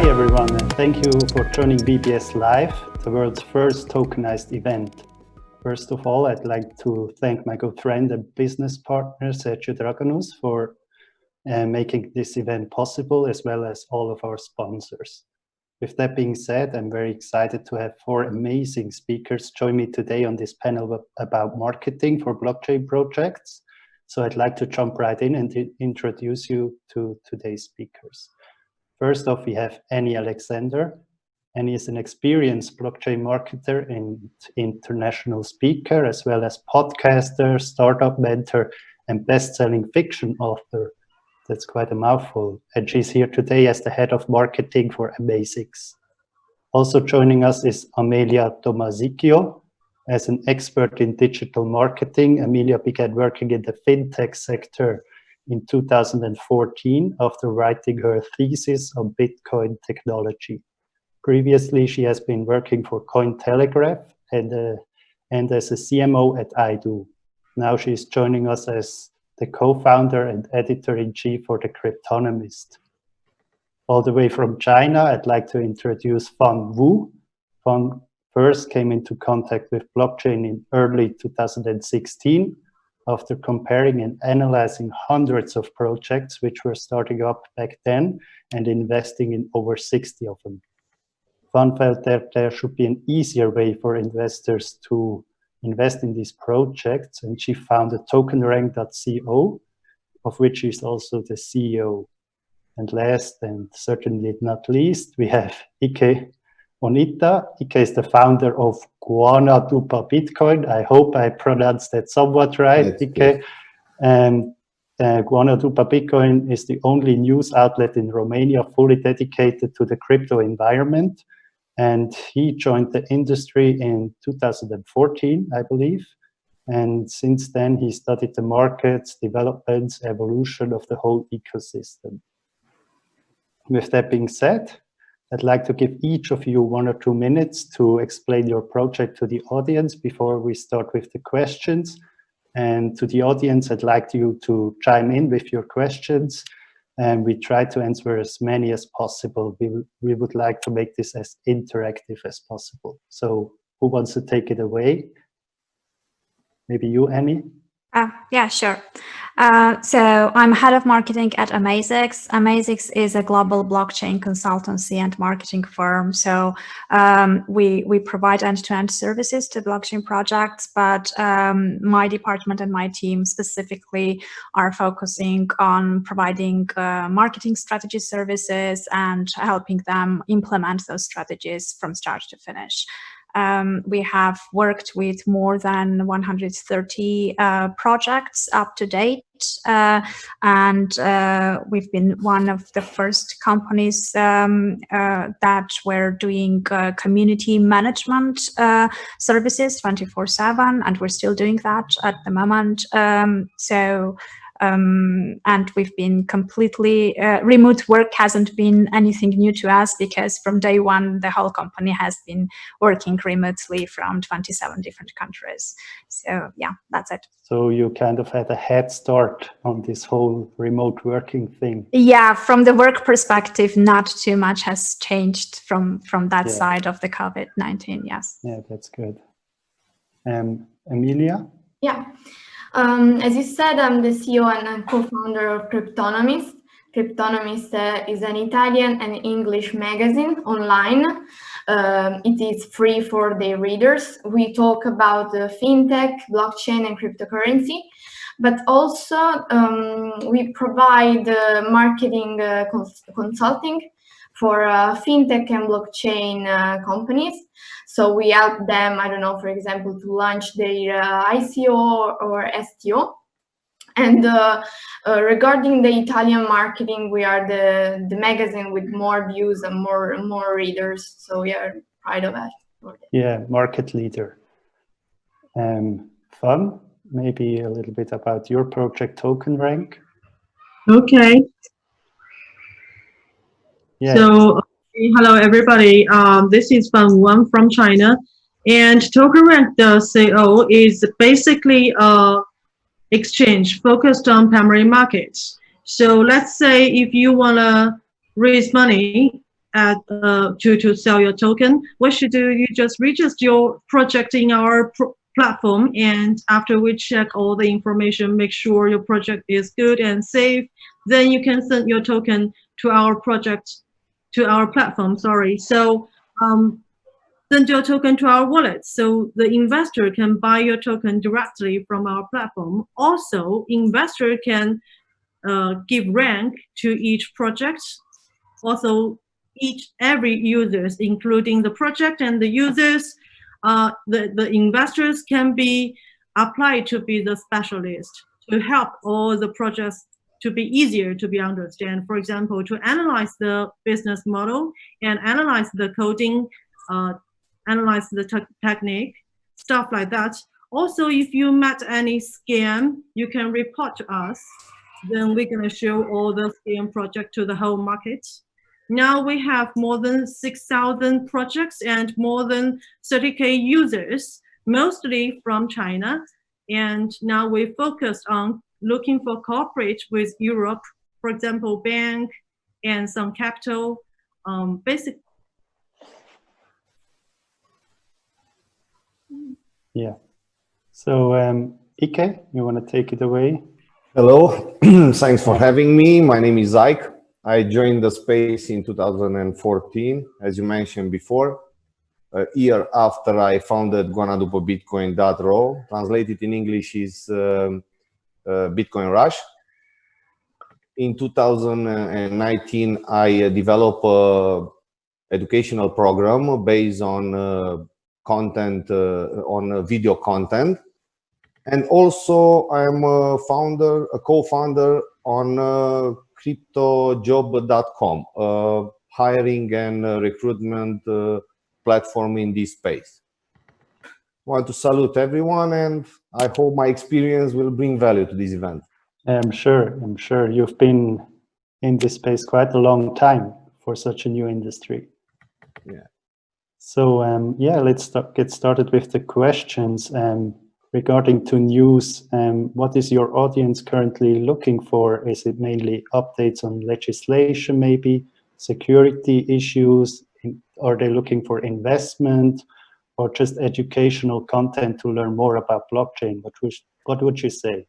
Hi everyone, and thank you for joining VBS Live, the world's first tokenized event. First of all, I'd like to thank my good friend and business partner, Sergio Draganus, for making this event possible, as well as all of our sponsors. With that being said, I'm very excited to have 4 amazing speakers join me today on this panel about marketing for blockchain projects. So I'd like to jump right in and introduce you to today's speakers. First off, we have Annie Alexander. Annie is an experienced blockchain marketer and international speaker, as well as podcaster, startup mentor, and best-selling fiction author. That's quite a mouthful. And she's here today as the head of marketing for AmaZix. Also joining us is Amelia Tomasicchio. As an expert in digital marketing, Amelia began working in the fintech sector in 2014 after writing her thesis on Bitcoin technology. Previously, she has been working for Cointelegraph and as a CMO at iDo. Now she's joining us as the co-founder and editor-in-chief for the Cryptonomist. All the way from China, I'd like to introduce Fan Wu. Fan first came into contact with blockchain in early 2016 after comparing and analyzing hundreds of projects which were starting up back then and investing in over 60 of them. Fan felt that there should be an easier way for investors to invest in these projects, and she founded TokenRank.co, of which she's also the CEO. And last and certainly not least, we have Ike Onita. Ike is the founder of GoanaDupaBitcoin. I hope I pronounced that somewhat right, Ike. And GoanaDupaBitcoin is the only news outlet in Romania fully dedicated to the crypto environment. And he joined the industry in 2014, I believe. And since then, he studied the markets, developments, evolution of the whole ecosystem. With that being said, I'd like to give each of you 1 or 2 minutes to explain your project to the audience before we start with the questions. And to the audience, I'd like you to chime in with your questions, and we try to answer as many as possible. We would like to make this as interactive as possible. So who wants to take it away? Maybe you, Annie? Yeah, sure. So I'm head of marketing at AmaZix. AmaZix is a global blockchain consultancy and marketing firm. So we provide end-to-end services to blockchain projects, but my department and my team specifically are focusing on providing marketing strategy services and helping them implement those strategies from start to finish. We have worked with more than 130 projects up to date, and we've been one of the first companies that were doing community management services 24/7, and we're still doing that at the moment. And we've been completely, remote work hasn't been anything new to us, because from day one, the whole company has been working remotely from 27 different countries. So yeah, that's it. So you kind of had a head start on this whole remote working thing. Yeah, from the work perspective, not too much has changed from that side of the COVID-19, yes. Yeah, that's good. Amelia? Yeah. As you said, I'm the CEO and co-founder of Cryptonomist. Cryptonomist is an Italian and English magazine online. It is free for the readers. We talk about fintech, blockchain, and cryptocurrency, but also we provide marketing consulting for fintech and blockchain companies. So we help them, I don't know, for example, to launch their ICO or STO. And regarding the Italian marketing, we are the magazine with more views and more readers. So we are proud of that. Yeah, market leader. Fun, maybe a little bit about your project, TokenRank. Okay. Yeah. So, hello everybody. This is Fan Wu from China, and TokenRank.co is basically a exchange focused on primary markets. So let's say if you want to raise money to sell your token, what you do, you just register your project in our platform, and after we check all the information, make sure your project is good and safe, then you can send your token to our platform. Sorry. So send your token to our wallet, so the investor can buy your token directly from our platform. Also, investor can give rank to each project. Also, every users, including the project and the users, the investors can be applied to be the specialist to help all the projects to be easier to be understand. For example, to analyze the business model and analyze the coding, analyze the technique, stuff like that. Also, if you met any scam, you can report to us. Then we're going to show all the scam project to the whole market. Now we have more than 6,000 projects and more than 30K users, mostly from China. And now we focus on looking for cooperate with Europe, for example, bank and some capital, basic. Yeah. So Ike, you want to take it away? Hello, thanks for having me. My name is Ike. I joined the space in 2014, as you mentioned before, a year after I founded GoanaDupaBitcoin.ro. Translated in English is Bitcoin Rush. In 2019, I developed an educational program based on content, on video content. And also, I'm a co-founder on Cryptojob.com, a hiring and recruitment platform in this space. I want to salute everyone, and I hope my experience will bring value to this event. I'm sure you've been in this space quite a long time for such a new industry. Yeah. So yeah, let's get started with the questions. Regarding to news, what is your audience currently looking for? Is it mainly updates on legislation, maybe security issues? Are they looking for investment or just educational content to learn more about blockchain? What would you say?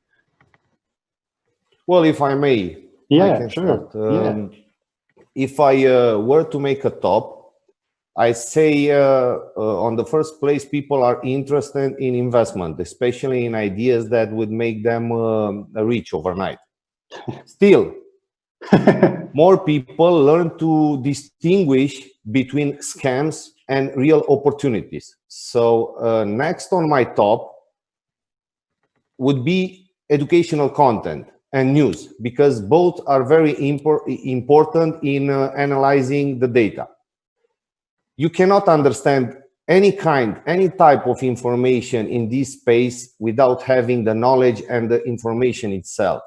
Well, if I may, yeah, I can sure. start. If I were to make a top, I say on the first place, people are interested in investment, especially in ideas that would make them rich overnight. Still, more people learn to distinguish between scams and real opportunities. So next on my top would be educational content and news, because both are very important in analyzing the data. You cannot understand any type of information in this space without having the knowledge and the information itself.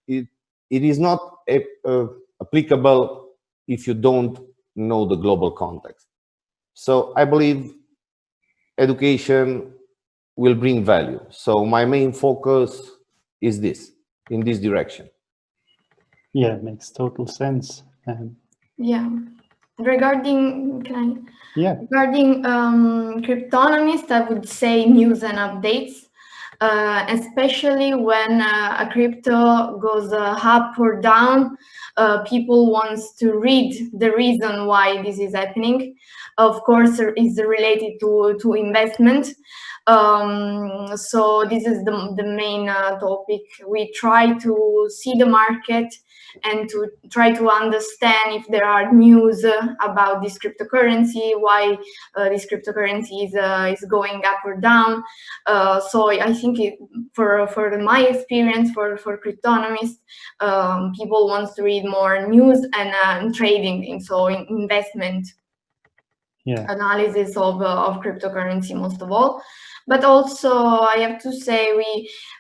It is not applicable if you don't know the global context. So I believe education will bring value. So my main focus is in this direction. Yeah, it makes total sense. Yeah. Regarding Cryptonomist, I would say news and updates, especially when a crypto goes up or down. People want to read the reason why this is happening. Of course, it's related to investment. So this is the main topic. We try to see the market and to try to understand if there are news about this cryptocurrency, why this cryptocurrency is going up or down. So I think for my experience, for Cryptonomist, people want to read more news and trading, and so investment analysis of cryptocurrency most of all. But also I have to say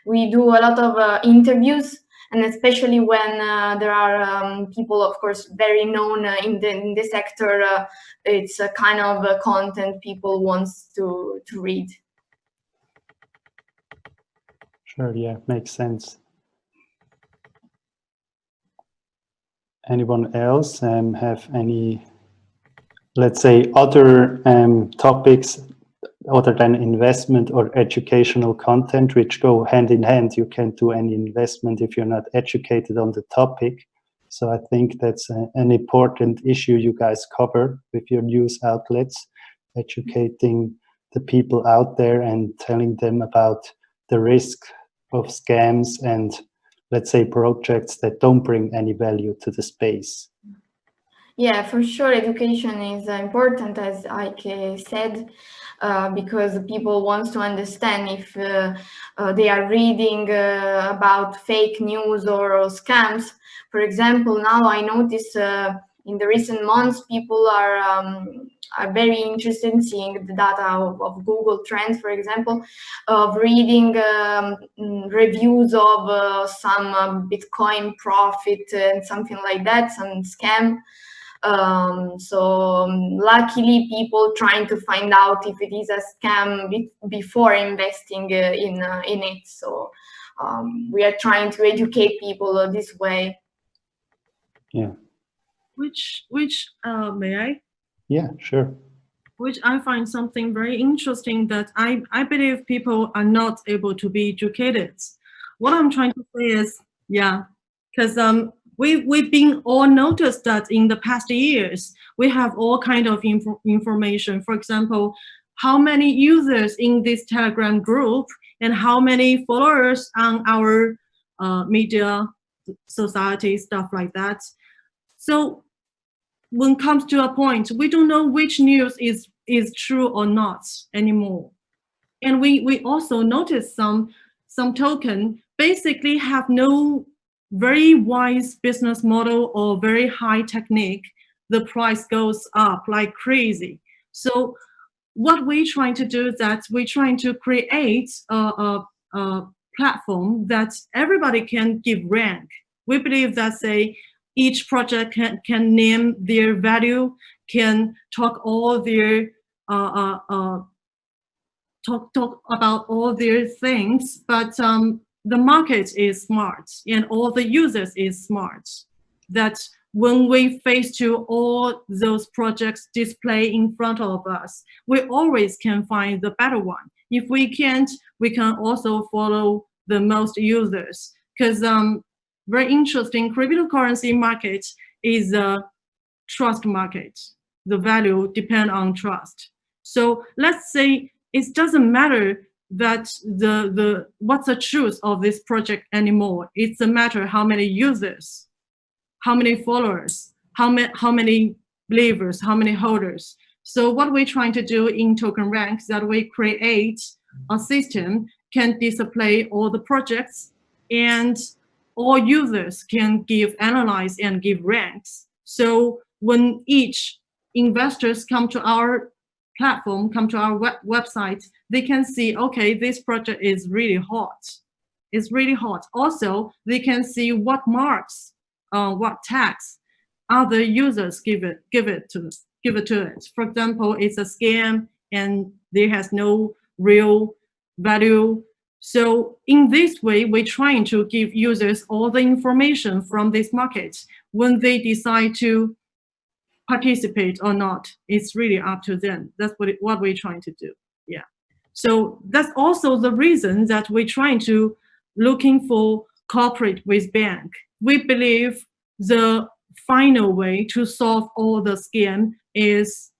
we do a lot of interviews, and especially when there are people, of course, very known in the sector, it's a kind of content people wants to read. Sure, yeah, makes sense. Anyone else have any let's say, other topics other than investment or educational content, which go hand in hand. You can't do any investment if you're not educated on the topic. So I think that's an important issue you guys cover with your news outlets, educating the people out there and telling them about the risk of scams and, let's say, projects that don't bring any value to the space. Yeah, for sure, education is important, as Ike said, because people want to understand if they are reading about fake news or scams. For example, now I notice in the recent months, people are very interested in seeing the data of Google Trends, for example, of reading reviews of some Bitcoin profit and something like that, some scam. Luckily, people trying to find out if it is a scam before investing in it. So we are trying to educate people this way. Yeah. Which may I? Yeah, sure. Which I find something very interesting that I believe people are not able to be educated. What I'm trying to say is, yeah, because we've been all noticed that in the past years, we have all kind of information. For example, how many users in this Telegram group and how many followers on our media society, stuff like that. So when it comes to a point, we don't know which news is true or not anymore. And we also notice some token basically have no very wise business model or very high technique. The price goes up like crazy. So what we're trying to do is that we're trying to create a platform that everybody can give rank. We believe that, say, each project can name their value, can talk all their talk about all their things, but the market is smart and all the users is smart. That when we face to all those projects display in front of us, we always can find the better one. If we can't, we can also follow the most users. Because very interesting, cryptocurrency market is a trust market. The value depends on trust. So let's say it doesn't matter that the what's the truth of this project anymore. It's a matter how many users, how many followers, how many believers, how many holders. So what we're trying to do in TokenRank is that we create a system can display all the projects and all users can analyze and give ranks. So when each investors come to our platform, come to our website, they can see, okay, this project is really hot. It's really hot. Also, they can see what marks, what tags other users give it to it. For example, it's a scam and there has no real value. So in this way, we're trying to give users all the information from this market. When they decide to participate or not, it's really up to them. That's what we're trying to do. Yeah. So that's also the reason that we're trying to looking for cooperate with bank. We believe the final way to solve all the scam is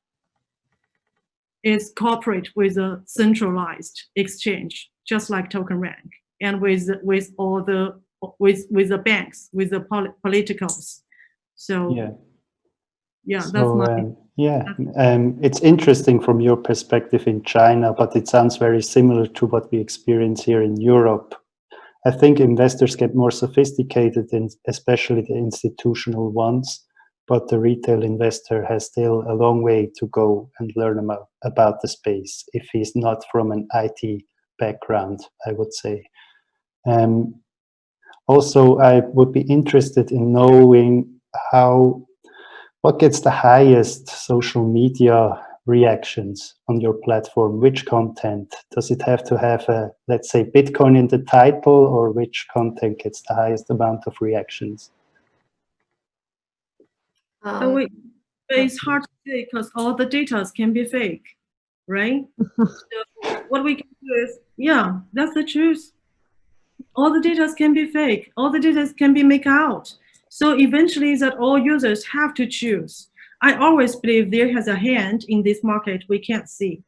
cooperate with a centralized exchange, just like TokenRank, and with all the with the banks, with the politicals. So yeah, so, that's my it's interesting from your perspective in China, but it sounds very similar to what we experience here in Europe. I think investors get more sophisticated, especially the institutional ones, but the retail investor has still a long way to go and learn about the space if he's not from an IT background, I would say. Also, I would be interested in knowing what gets the highest social media reactions on your platform? Which content? Does it have to have a, let's say, Bitcoin in the title, or which content gets the highest amount of reactions? wait. But it's hard to say because all the data can be fake, right? So what we can do is, yeah, that's the truth. All the data can be fake. All the data can be make out. So eventually that all users have to choose. I always believe there has a hand in this market we can't see.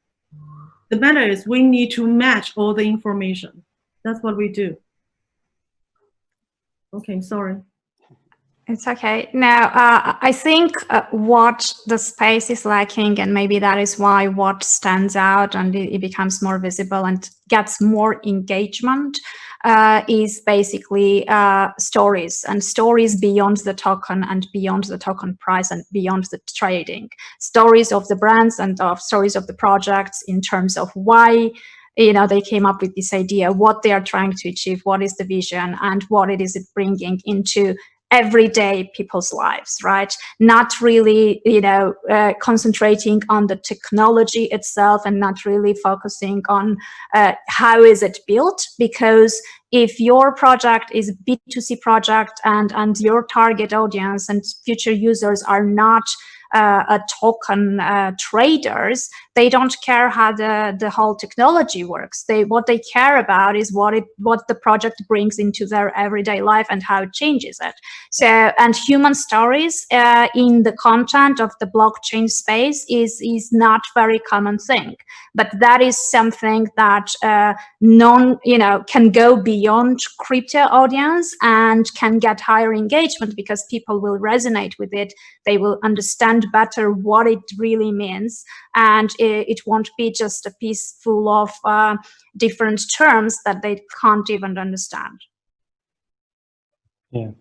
The matter is we need to match all the information. That's what we do. Okay, sorry. It's okay. Now, I think what the space is lacking, and maybe that is why what stands out and it becomes more visible and gets more engagement, is basically stories, and stories beyond the token and beyond the token price and beyond the trading. Stories of the brands and of stories of the projects in terms of why they came up with this idea, what they are trying to achieve, what is the vision, and what it is bringing into everyday people's lives, right? Not really, concentrating on the technology itself and not really focusing on how is it built, because if your project is a B2C project and your target audience and future users are not token traders, they don't care how the whole technology works. What they care about is what the project brings into their everyday life and how it changes it. So, and human stories in the content of the blockchain space is not very common thing, but that is something that can go beyond crypto audience and can get higher engagement because people will resonate with it. They will understand better what it really means, and it won't be just a piece full of different terms that they can't even understand. Yeah,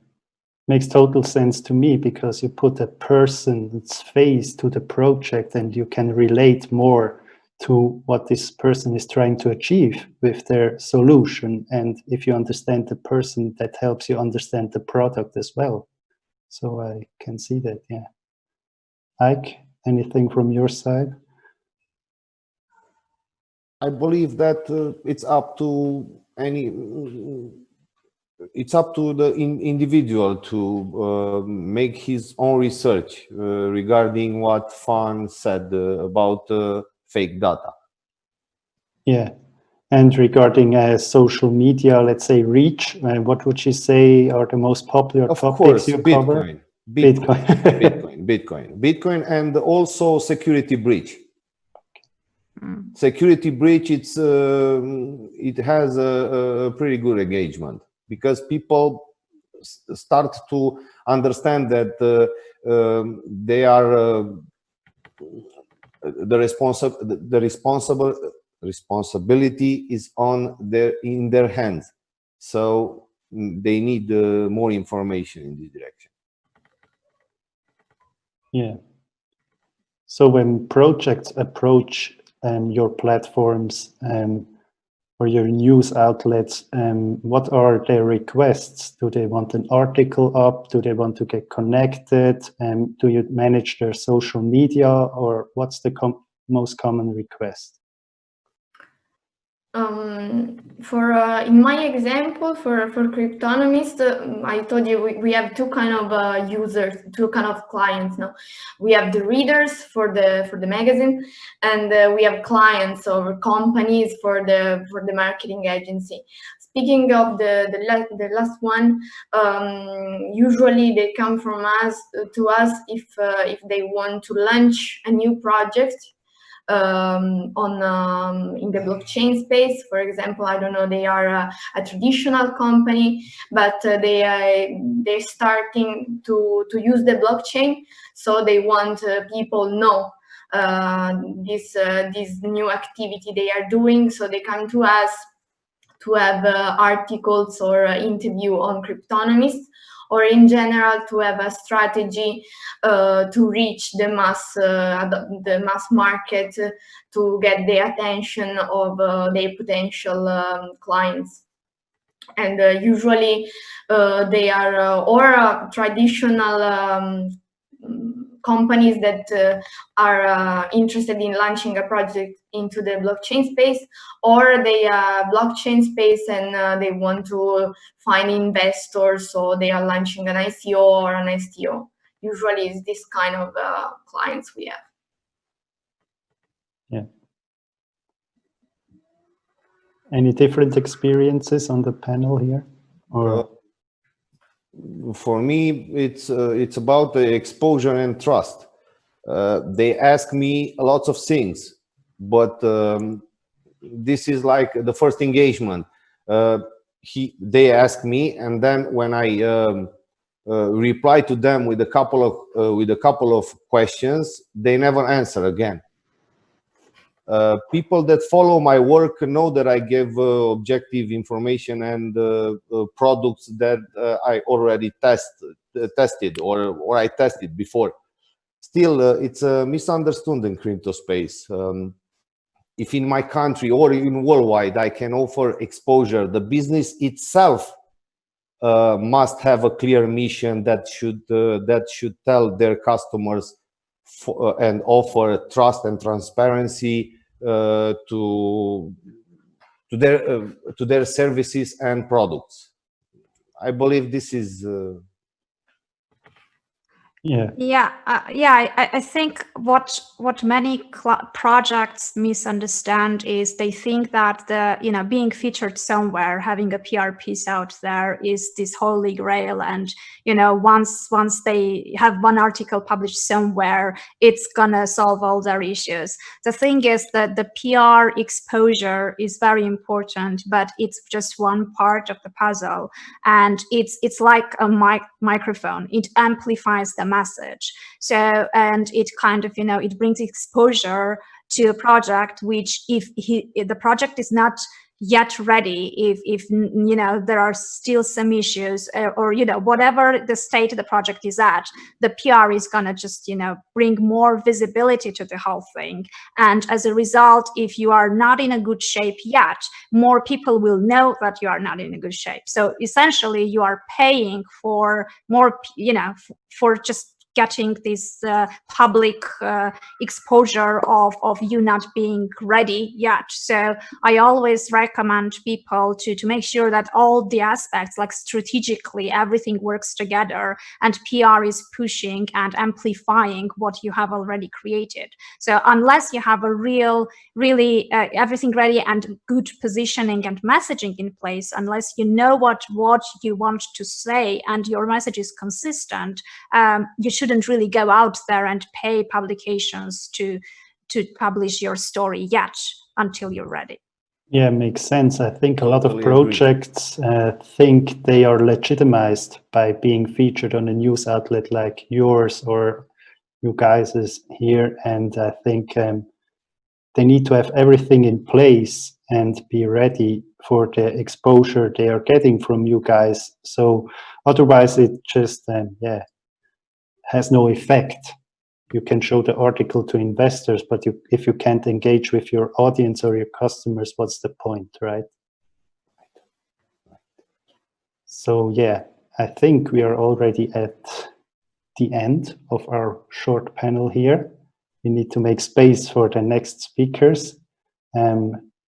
makes total sense to me, because you put a person's face to the project and you can relate more to what this person is trying to achieve with their solution. And if you understand the person, that helps you understand the product as well. So I can see that, yeah. Ike, anything from your side? I believe that it's up to the individual to make his own research regarding what Fan said about fake data. Yeah, and regarding social media, let's say reach, what would you say are the most popular topics you cover? Bitcoin, and also security breach. Security breach, it has a pretty good engagement, because people start to understand that they are the responsibility is in their hands, so they need more information in this direction. Yeah. So when projects approach your platforms or your news outlets, what are their requests? Do they want an article up? Do they want to get connected? Do you manage their social media, or what's the most common request? In my example, for Cryptonomist, I told you we have two kind of users, two kind of clients now. We have the readers for the magazine, and we have clients or companies for the marketing agency. Speaking of the last one, usually they come from us to us if they want to launch a new project in the blockchain space. For example, I don't know, they are a traditional company, but they're starting to use the blockchain, so they want people know this new activity they are doing, so they come to us to have articles or interview on Cryptonomist, or in general to have a strategy to reach the mass market to get the attention of their potential clients. And usually they are or traditional companies that are interested in launching a project into the blockchain space, or they are blockchain space and they want to find investors, so they are launching an ICO or an STO. usually it's this kind of clients we have. Yeah. Any different experiences on the panel here? Or for me, it's about the exposure and trust. They ask me lots of things, but this is like the first engagement. They ask me, and then when I reply to them with a couple of questions, they never answer again. People that follow my work know that I give objective information and products that I already tested or I tested before. Still, it's a misunderstood in crypto space. If in my country or in worldwide I can offer exposure, the business itself must have a clear mission that should tell their customers and offer trust and transparency to their services and products. I believe this is I think what many projects misunderstand is they think that being featured somewhere, having a PR piece out there is this holy grail, and once they have one article published somewhere, it's gonna solve all their issues. The thing is that the PR exposure is very important, but it's just one part of the puzzle, and it's like a microphone. It amplifies the message. So, and it kind of, it brings exposure to a project, which if the project is not yet ready, if there are still some issues or whatever the state of the project is at, the PR is gonna just bring more visibility to the whole thing. And as a result, if you are not in a good shape yet, more people will know that you are not in a good shape. So essentially you are paying for more, for just getting this public exposure of you not being ready yet. So I always recommend people to make sure that all the aspects, like strategically, everything works together, and PR is pushing and amplifying what you have already created. So unless you have a really everything ready and good positioning and messaging in place, unless you know what you want to say and your message is consistent, you shouldn't really go out there and pay publications to publish your story yet until you're ready. Yeah, makes sense. I think a lot of projects think they are legitimized by being featured on a news outlet like yours or you guys is here, and I think they need to have everything in place and be ready for the exposure they are getting from you guys. So otherwise it just has no effect. You can show the article to investors, but if you can't engage with your audience or your customers, what's the point, right? So yeah, I think we are already at the end of our short panel here. We need to make space for the next speakers,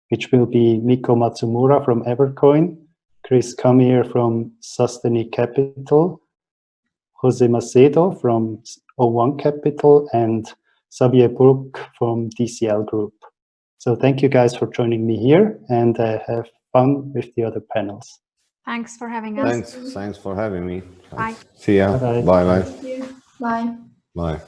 which will be Miko Matsumura from Evercoin, Chris Camir from Sustaining Capital, Jose Macedo from O1 Capital, and Xavier Brook from DCL Group. So thank you guys for joining me here, and have fun with the other panels. Thanks for having us. Thanks for having me. Bye. See ya. Bye-bye. Bye. Thank you. Bye. Bye.